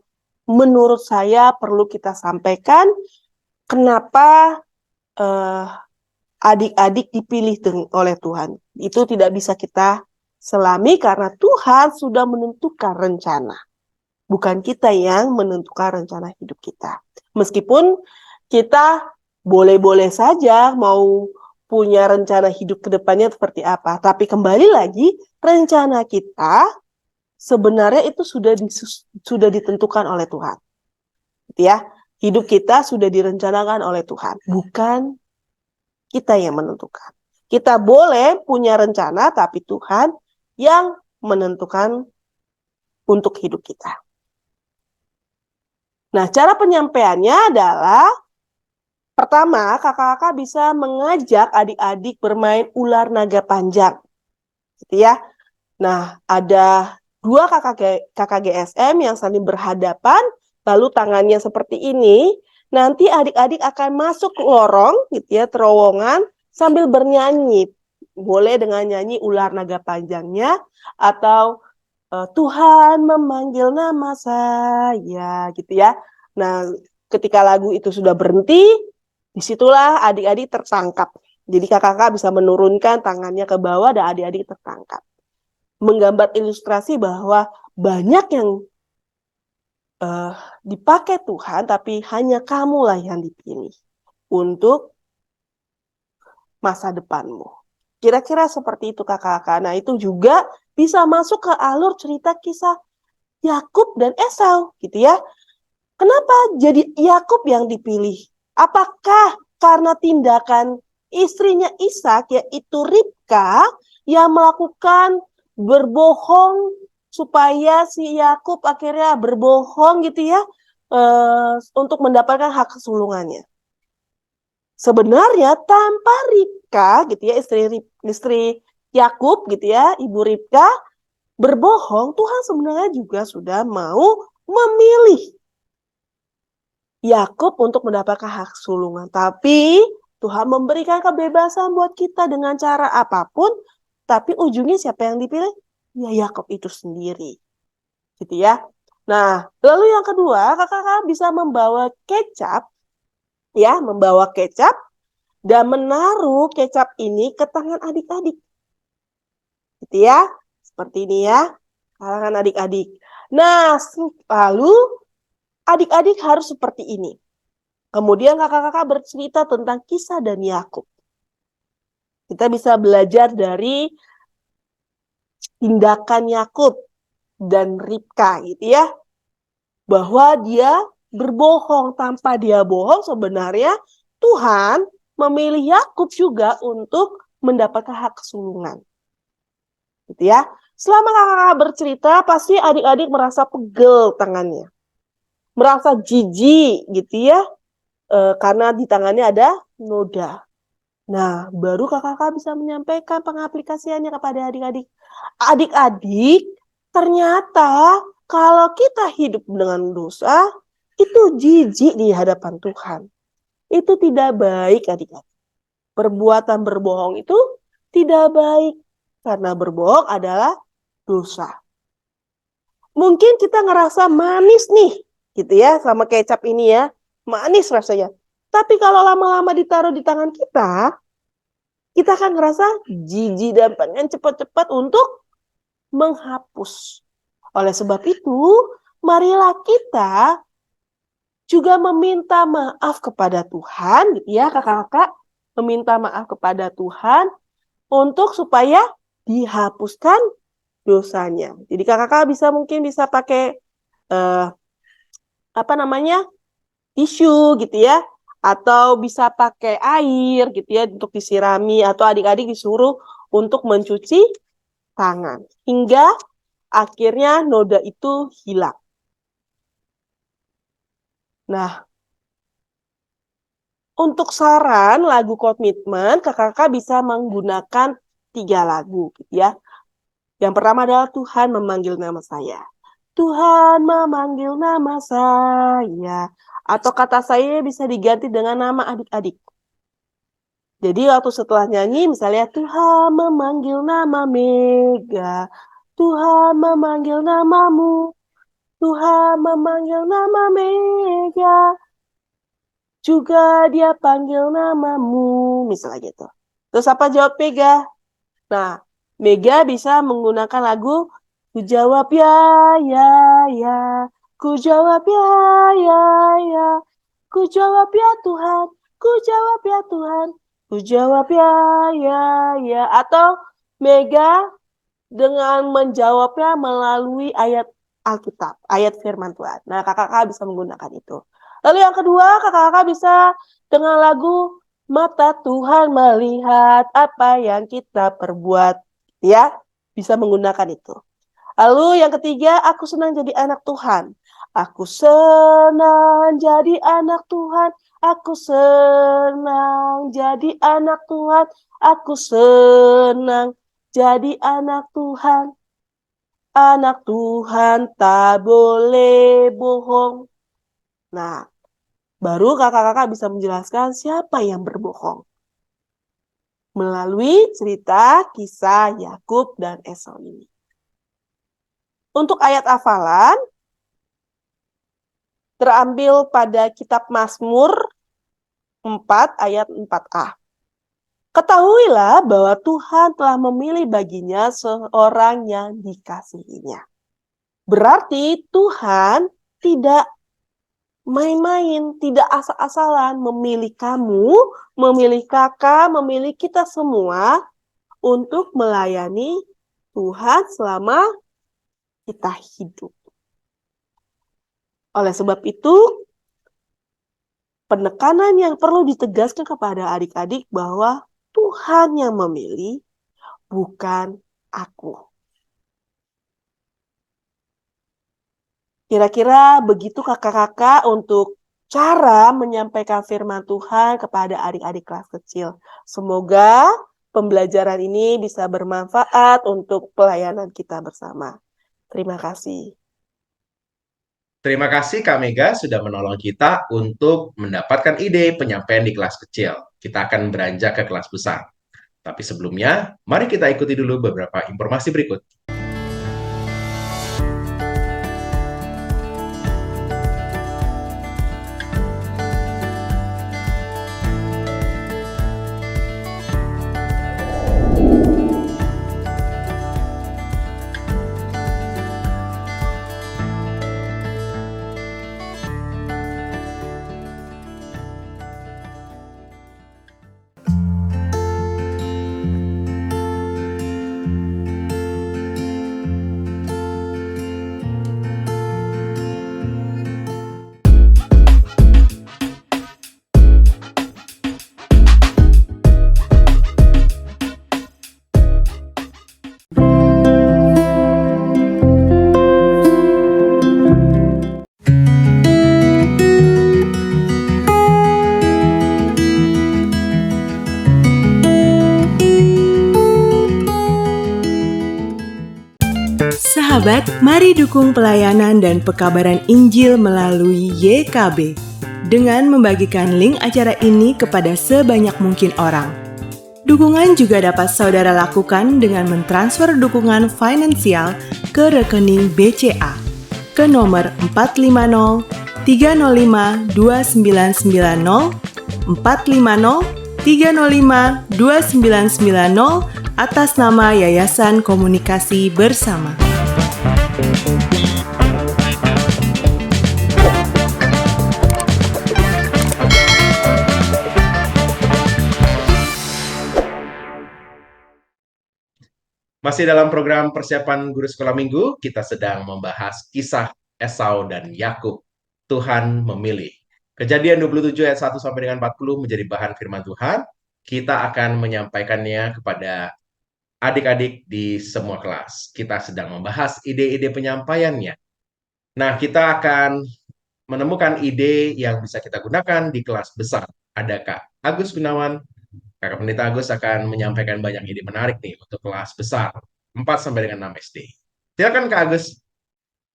menurut saya perlu kita sampaikan kenapa adik-adik dipilih oleh Tuhan. Itu tidak bisa kita selami karena Tuhan sudah menentukan rencana. Bukan kita yang menentukan rencana hidup kita. Meskipun kita boleh-boleh saja mau punya rencana hidup ke depannya seperti apa. Tapi kembali lagi, rencana kita sebenarnya itu sudah ditentukan oleh Tuhan. Gitu ya. Hidup kita sudah direncanakan oleh Tuhan. Bukan kita yang menentukan. Kita boleh punya rencana, tapi Tuhan yang menentukan untuk hidup kita. Nah, cara penyampaiannya adalah pertama, kakak-kakak bisa mengajak adik-adik bermain ular naga panjang. Gitu ya. Nah, ada dua kakak GSM yang saling berhadapan, lalu tangannya seperti ini. Nanti adik-adik akan masuk ke lorong, gitu ya, terowongan, sambil bernyanyi. Boleh dengan nyanyi ular naga panjangnya, atau Tuhan memanggil nama saya, gitu ya. Nah, ketika lagu itu sudah berhenti, disitulah adik-adik tertangkap. Jadi kakak-kakak bisa menurunkan tangannya ke bawah dan adik-adik tertangkap. Menggambar ilustrasi bahwa banyak yang dipakai Tuhan, tapi hanya kamulah yang dipilih untuk masa depanmu. Kira-kira seperti itu kakak-kakak. Nah, itu juga bisa masuk ke alur cerita kisah Yakub dan Esau, gitu ya. Kenapa jadi Yakub yang dipilih? Apakah karena tindakan istrinya Ishak, yaitu Ribka, yang melakukan berbohong supaya si Yakub akhirnya berbohong gitu ya, untuk mendapatkan hak kesulungannya? Sebenarnya tanpa Ribka gitu ya, istri Yakub gitu ya, ibu Ribka berbohong, Tuhan sebenarnya juga sudah mau memilih Yakub untuk mendapatkan hak sulungan. Tapi Tuhan memberikan kebebasan buat kita dengan cara apapun, tapi ujungnya siapa yang dipilih? Ya Yakub itu sendiri. Gitu ya. Nah, lalu yang kedua, kakak bisa membawa kecap, ya, membawa kecap dan menaruh kecap ini ke tangan adik-adik. Gitu ya. Seperti ini ya, tangan adik-adik. Nah, lalu adik-adik harus seperti ini. Kemudian kakak-kakak bercerita tentang kisah dan Yakub. Kita bisa belajar dari tindakan Yakub dan Ribka gitu ya. Bahwa dia berbohong, tanpa dia bohong sebenarnya Tuhan memilih Yakub juga untuk mendapatkan hak kesulungan. Gitu ya. Selama kakak-kakak bercerita pasti adik-adik merasa pegel tangannya. Merasa jijik gitu ya. Karena di tangannya ada noda. Nah, baru kakak-kakak bisa menyampaikan pengaplikasiannya kepada adik-adik. Adik-adik, ternyata kalau kita hidup dengan dosa, itu jijik di hadapan Tuhan. Itu tidak baik adik-adik. perbuatan berbohong itu tidak baik, karena berbohong adalah dosa. Mungkin kita ngerasa manis nih, gitu ya, sama kecap ini ya, manis rasanya. Tapi kalau lama-lama ditaruh di tangan kita akan ngerasa jijik dan pengen cepat-cepat untuk menghapus. Oleh sebab itu, marilah kita juga meminta maaf kepada Tuhan, gitu ya, kakak-kakak, meminta maaf kepada Tuhan untuk supaya dihapuskan dosanya. Jadi kakak-kakak mungkin bisa pakai tisu gitu ya, atau bisa pakai air gitu ya untuk disirami, atau adik-adik disuruh untuk mencuci tangan hingga akhirnya noda itu hilang. Nah, untuk saran lagu komitmen, kakak-kakak bisa menggunakan 3 lagu gitu ya. Yang pertama adalah Tuhan memanggil nama saya. Tuhan memanggil nama saya. Atau kata saya bisa diganti dengan nama adik-adik. Jadi waktu setelah nyanyi misalnya Tuhan memanggil nama Mega. Tuhan memanggil namamu. Tuhan memanggil nama Mega. Juga dia panggil namamu. Misalnya gitu. Terus apa jawab Mega? Nah, Mega bisa menggunakan lagu Ku jawab ya, ku jawab ya, ku jawab ya Tuhan, ku jawab ya Tuhan, ku jawab ya. Atau Mega dengan menjawabnya melalui ayat Alkitab, ayat firman Tuhan. Nah, kakak-kakak bisa menggunakan itu. Lalu yang kedua, kakak-kakak bisa dengan lagu Mata Tuhan melihat apa yang kita perbuat. Ya, bisa menggunakan itu. Lalu yang ketiga, aku senang jadi anak Tuhan. Aku senang jadi anak Tuhan. Aku senang jadi anak Tuhan. Aku senang jadi anak Tuhan. Anak Tuhan tak boleh bohong. Nah, baru kakak-kakak bisa menjelaskan siapa yang berbohong. Melalui cerita kisah Yakub dan Esau ini. Untuk ayat hafalan, terambil pada kitab Mazmur 4 ayat 4a. Ketahuilah bahwa Tuhan telah memilih baginya seorang yang dikasihinya. Berarti Tuhan tidak main-main, tidak asal-asalan memilih kamu, memilih kakak, memilih kita semua untuk melayani Tuhan selama kita hidup. Oleh sebab itu, penekanan yang perlu ditegaskan kepada adik-adik bahwa Tuhan yang memilih, bukan aku. Kira-kira begitu kakak-kakak untuk cara menyampaikan firman Tuhan kepada adik-adik kelas kecil. Semoga pembelajaran ini bisa bermanfaat untuk pelayanan kita bersama. Terima kasih. Terima kasih Kak Mega sudah menolong kita untuk mendapatkan ide penyampaian di kelas kecil. Kita akan beranjak ke kelas besar. Tapi sebelumnya, mari kita ikuti dulu beberapa informasi berikut. Sahabat, mari dukung pelayanan dan pekabaran Injil melalui YKB dengan membagikan link acara ini kepada sebanyak mungkin orang. Dukungan juga dapat saudara lakukan dengan mentransfer dukungan finansial ke rekening BCA ke nomor 450 305 2990 450 305 2990 atas nama Yayasan Komunikasi Bersama. Masih dalam program persiapan guru sekolah minggu, kita sedang membahas kisah Esau dan Yakub. Tuhan memilih. Kejadian 27 ayat 1 sampai dengan 40 menjadi bahan firman Tuhan. Kita akan menyampaikannya kepada adik-adik di semua kelas. Kita sedang membahas ide-ide penyampaiannya. Nah, kita akan menemukan ide yang bisa kita gunakan di kelas besar. Ada Kak Agus Gunawan. Kakak Pendeta Agus akan menyampaikan banyak ide menarik nih untuk kelas besar 4 sampai dengan 6 SD. Silakan Kak Agus.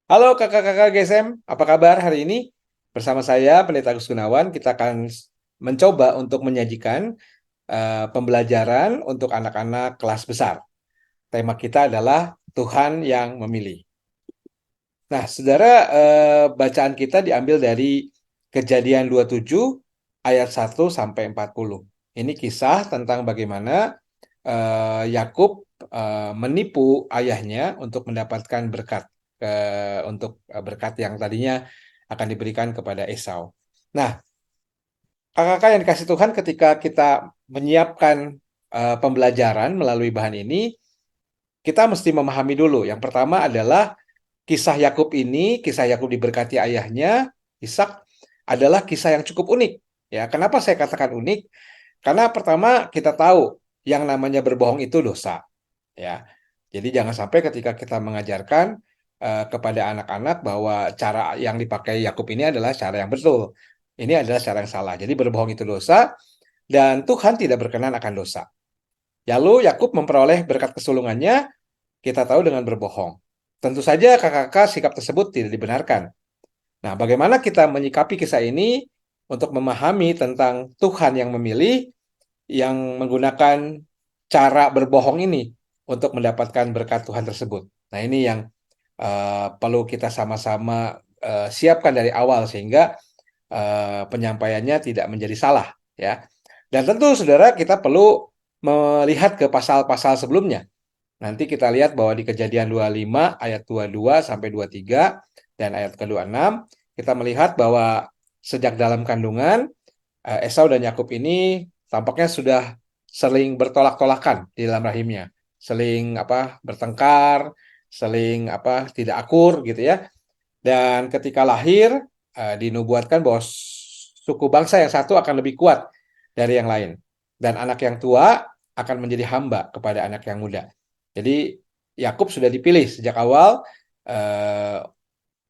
Halo kakak-kakak GSM, apa kabar hari ini? Bersama saya, Pendeta Agus Gunawan, kita akan mencoba untuk menyajikan pembelajaran untuk anak-anak kelas besar. Tema kita adalah Tuhan yang memilih. Nah, saudara, bacaan kita diambil dari Kejadian 27 ayat 1 sampai 40. Ini kisah tentang bagaimana Yakub menipu ayahnya untuk mendapatkan berkat. Untuk berkat yang tadinya akan diberikan kepada Esau. Nah, kakak-kakak yang dikasih Tuhan, ketika kita menyiapkan pembelajaran melalui bahan ini, kita mesti memahami dulu. Yang pertama adalah kisah Yakub ini, kisah Yakub diberkati ayahnya, Ishak, adalah kisah yang cukup unik. Ya, kenapa saya katakan unik? Karena pertama kita tahu yang namanya berbohong itu dosa. Ya, jadi jangan sampai ketika kita mengajarkan kepada anak-anak bahwa cara yang dipakai Yakub ini adalah cara yang betul. Ini adalah cara yang salah. Jadi berbohong itu dosa dan Tuhan tidak berkenan akan dosa. Lalu Yakub memperoleh berkat kesulungannya, kita tahu dengan berbohong. Tentu saja kakak-kakak sikap tersebut tidak dibenarkan. Nah, bagaimana kita menyikapi kisah ini untuk memahami tentang Tuhan yang memilih, yang menggunakan cara berbohong ini untuk mendapatkan berkat Tuhan tersebut. Nah, ini yang perlu kita sama-sama siapkan dari awal sehingga penyampaiannya tidak menjadi salah, ya. Dan tentu saudara, kita perlu melihat ke pasal-pasal sebelumnya. Nanti kita lihat bahwa di Kejadian 25 ayat 22 sampai 23 dan ayat ke-26 kita melihat bahwa sejak dalam kandungan Esau dan Yakub ini tampaknya sudah sering bertolak-tolakan di dalam rahimnya, sering bertengkar, saling tidak akur gitu ya. Dan ketika lahir dinubuatkan bahwa suku bangsa yang satu akan lebih kuat dari yang lain dan anak yang tua akan menjadi hamba kepada anak yang muda. Jadi Yakub sudah dipilih sejak awal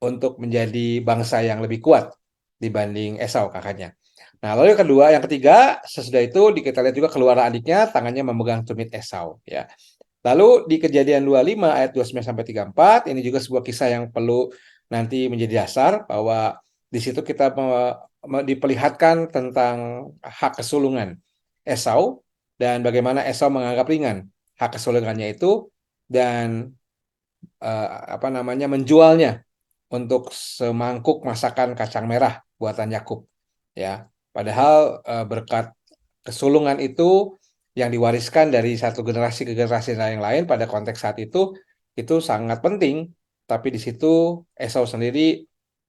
untuk menjadi bangsa yang lebih kuat dibanding Esau kakaknya. Nah, lalu yang ketiga, sesudah itu kita lihat juga keluar adiknya tangannya memegang tumit Esau ya. Lalu di Kejadian 25 ayat 29 sampai 34, ini juga sebuah kisah yang perlu nanti menjadi dasar bahwa di situ kita diperlihatkan tentang hak kesulungan Esau dan bagaimana Esau menganggap ringan hak kesulungannya itu dan menjualnya untuk semangkuk masakan kacang merah buatan Yakub ya. Padahal berkat kesulungan itu yang diwariskan dari satu generasi ke generasi yang lain pada konteks saat itu sangat penting, tapi di situ Esau sendiri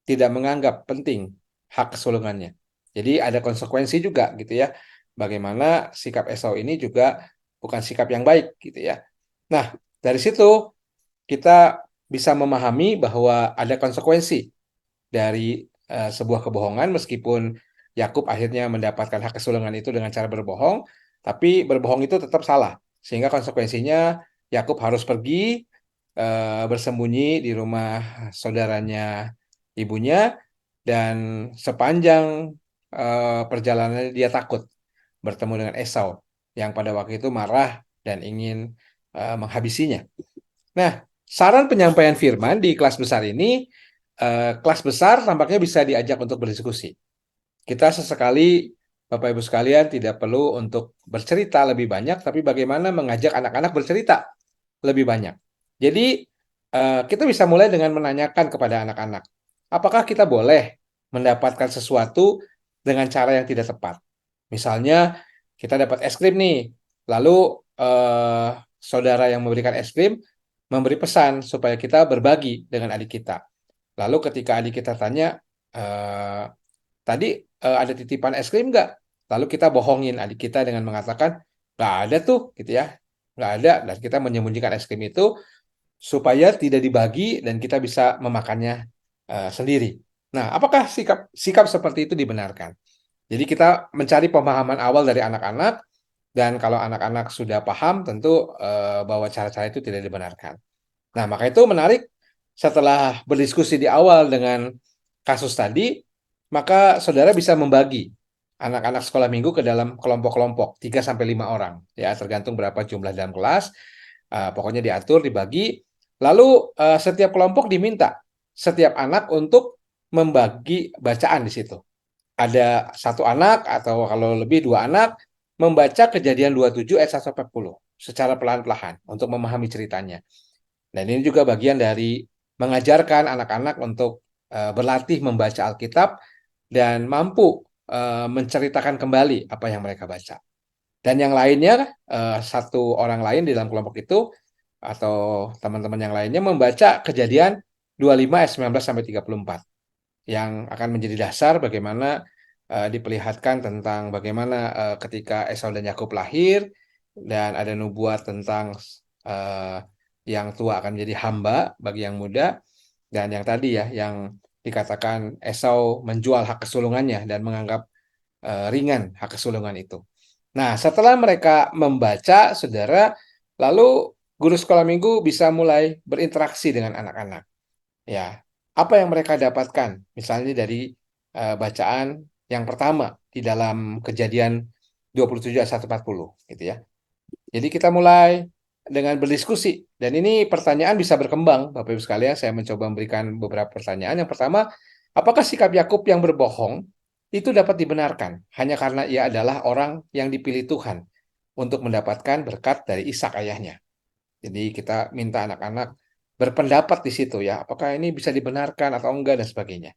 tidak menganggap penting hak kesulungannya. Jadi ada konsekuensi juga gitu ya. Bagaimana sikap Esau ini juga bukan sikap yang baik gitu ya. Nah, dari situ kita bisa memahami bahwa ada konsekuensi dari sebuah kebohongan meskipun Yakub akhirnya mendapatkan hak kesulungan itu dengan cara berbohong. Tapi berbohong itu tetap salah, sehingga konsekuensinya Yakub harus pergi bersembunyi di rumah saudaranya ibunya, dan sepanjang perjalanannya dia takut bertemu dengan Esau yang pada waktu itu marah dan ingin menghabisinya. Nah, saran penyampaian firman di kelas besar ini, kelas besar tampaknya bisa diajak untuk berdiskusi. Kita sesekali Bapak Ibu sekalian tidak perlu untuk bercerita lebih banyak, tapi bagaimana mengajak anak-anak bercerita lebih banyak. Jadi kita bisa mulai dengan menanyakan kepada anak-anak, apakah kita boleh mendapatkan sesuatu dengan cara yang tidak tepat? Misalnya kita dapat es krim nih, lalu saudara yang memberikan es krim memberi pesan supaya kita berbagi dengan adik kita. Lalu ketika adik kita tanya, tadi ada titipan es krim nggak? Lalu kita bohongin adik kita dengan mengatakan, nggak ada tuh, gitu ya. Nggak ada, dan kita menyembunyikan es krim itu supaya tidak dibagi dan kita bisa memakannya sendiri. Nah, apakah sikap seperti itu dibenarkan? Jadi kita mencari pemahaman awal dari anak-anak, dan kalau anak-anak sudah paham, tentu bahwa cara-cara itu tidak dibenarkan. Nah, maka itu menarik, setelah berdiskusi di awal dengan kasus tadi, maka saudara bisa membagi anak-anak sekolah minggu ke dalam kelompok-kelompok, 3 sampai 5 orang, ya tergantung berapa jumlah dalam kelas, pokoknya diatur, dibagi, lalu setiap kelompok diminta, setiap anak untuk membagi bacaan di situ. Ada satu anak, atau kalau lebih 2 anak, membaca Kejadian 27 ayat 1-40 secara pelan-pelan untuk memahami ceritanya. Dan ini juga bagian dari mengajarkan anak-anak untuk berlatih membaca Alkitab dan mampu menceritakan kembali apa yang mereka baca. Dan yang lainnya, satu orang lain di dalam kelompok itu atau teman-teman yang lainnya membaca Kejadian 25 ayat 19-34 yang akan menjadi dasar bagaimana diperlihatkan tentang bagaimana ketika Esau dan Yakub lahir, dan ada nubuat tentang yang tua akan menjadi hamba bagi yang muda, dan yang tadi ya yang dikatakan Esau menjual hak kesulungannya dan menganggap ringan hak kesulungan itu. Nah, setelah mereka membaca, saudara, lalu guru sekolah minggu bisa mulai berinteraksi dengan anak-anak. Ya, apa yang mereka dapatkan? Misalnya dari bacaan yang pertama di dalam Kejadian 27 ayat 1-40, gitu ya. Jadi kita mulai dengan berdiskusi, dan ini pertanyaan bisa berkembang, Bapak Ibu sekalian. Saya mencoba memberikan beberapa pertanyaan. Yang pertama, apakah sikap Yakub yang berbohong itu dapat dibenarkan hanya karena ia adalah orang yang dipilih Tuhan untuk mendapatkan berkat dari Ishak ayahnya? Jadi kita minta anak-anak berpendapat di situ ya, apakah ini bisa dibenarkan atau enggak dan sebagainya.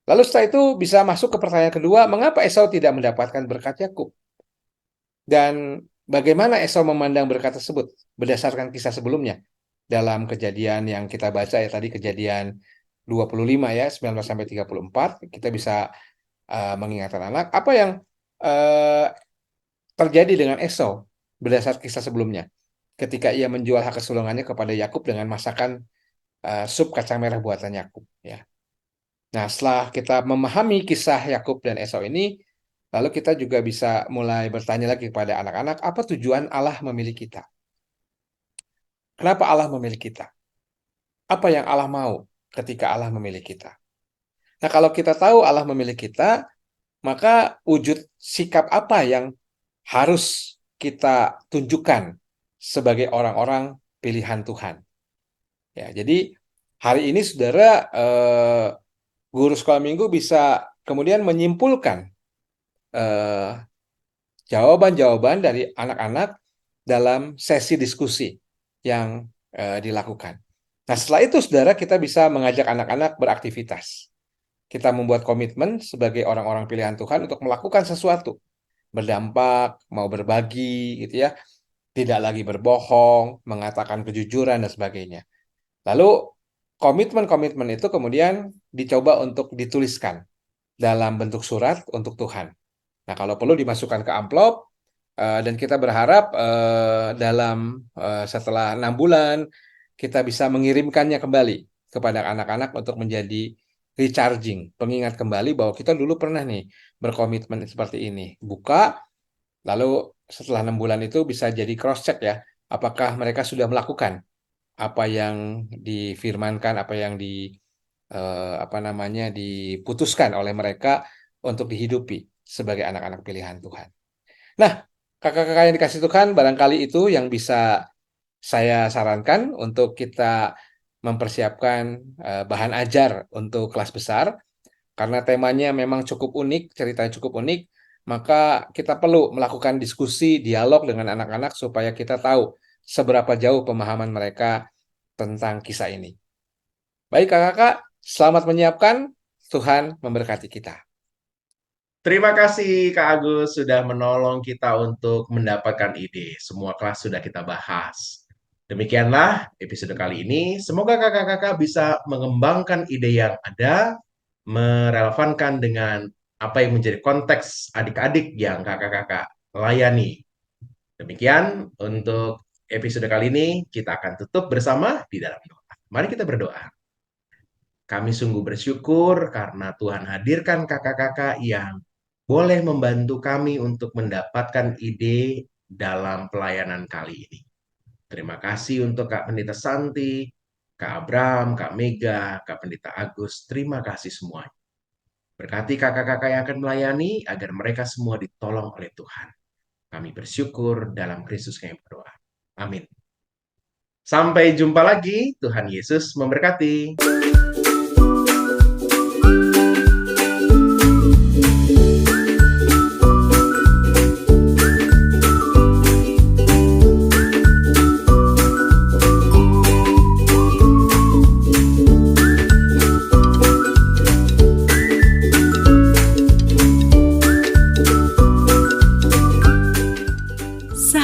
Lalu setelah itu bisa masuk ke pertanyaan kedua, mengapa Esau tidak mendapatkan berkat Yakub? Dan bagaimana Esau memandang berkat tersebut berdasarkan kisah sebelumnya dalam kejadian yang kita baca ya tadi, Kejadian 25 ya 19-34, kita bisa mengingatkan anak apa yang terjadi dengan Esau berdasar kisah sebelumnya ketika ia menjual hak kesulungannya kepada Yakub dengan masakan sup kacang merah buatan Yakub ya. Nah, setelah kita memahami kisah Yakub dan Esau ini, lalu kita juga bisa mulai bertanya lagi kepada anak-anak, apa tujuan Allah memilih kita? Kenapa Allah memilih kita? Apa yang Allah mau ketika Allah memilih kita? Nah, kalau kita tahu Allah memilih kita, maka wujud sikap apa yang harus kita tunjukkan sebagai orang-orang pilihan Tuhan? Ya, jadi hari ini saudara, guru sekolah minggu bisa kemudian menyimpulkan jawaban-jawaban dari anak-anak dalam sesi diskusi yang dilakukan. Nah, setelah itu saudara, kita bisa mengajak anak-anak beraktivitas. Kita membuat komitmen sebagai orang-orang pilihan Tuhan untuk melakukan sesuatu, berdampak, mau berbagi gitu ya, tidak lagi berbohong, mengatakan kejujuran dan sebagainya. Lalu komitmen-komitmen itu kemudian dicoba untuk dituliskan dalam bentuk surat untuk Tuhan. Nah, kalau perlu dimasukkan ke amplop, dan kita berharap dalam setelah 6 bulan kita bisa mengirimkannya kembali kepada anak-anak untuk menjadi recharging, pengingat kembali bahwa kita dulu pernah nih berkomitmen seperti ini. Buka, lalu setelah 6 bulan itu bisa jadi cross check ya, apakah mereka sudah melakukan apa yang difirmankan, apa yang diputuskan oleh mereka untuk dihidupi sebagai anak-anak pilihan Tuhan. Nah, kakak-kakak yang dikasih Tuhan, barangkali itu yang bisa saya sarankan untuk kita mempersiapkan bahan ajar untuk kelas besar, karena temanya memang cukup unik, ceritanya cukup unik, maka kita perlu melakukan diskusi, dialog dengan anak-anak supaya kita tahu seberapa jauh pemahaman mereka tentang kisah ini. Baik kakak-kakak, selamat menyiapkan. Tuhan memberkati kita. Terima kasih Kak Agus sudah menolong kita untuk mendapatkan ide. Semua kelas sudah kita bahas. Demikianlah episode kali ini. Semoga kakak-kakak bisa mengembangkan ide yang ada, merelevankan dengan apa yang menjadi konteks adik-adik yang kakak-kakak layani. Demikian untuk episode kali ini, kita akan tutup bersama di dalam doa. Mari kita berdoa. Kami sungguh bersyukur karena Tuhan hadirkan kakak-kakak yang boleh membantu kami untuk mendapatkan ide dalam pelayanan kali ini. Terima kasih untuk Kak Pendeta Santi, Kak Abraham, Kak Mega, Kak Pendeta Agus. Terima kasih semuanya. Berkati kakak-kakak yang akan melayani agar mereka semua ditolong oleh Tuhan. Kami bersyukur dalam Kristus kami berdoa. Amin. Sampai jumpa lagi. Tuhan Yesus memberkati.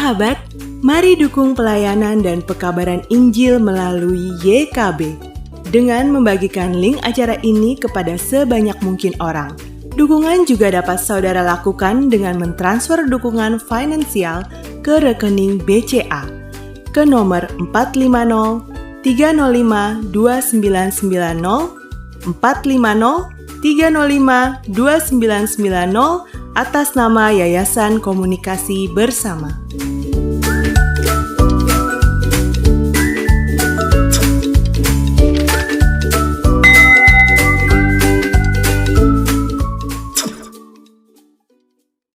Sahabat, mari dukung pelayanan dan pekabaran Injil melalui YKB dengan membagikan link acara ini kepada sebanyak mungkin orang. Dukungan juga dapat saudara lakukan dengan mentransfer dukungan finansial ke rekening BCA ke nomor 450 305 2990 450 305 2990 atas nama Yayasan Komunikasi Bersama.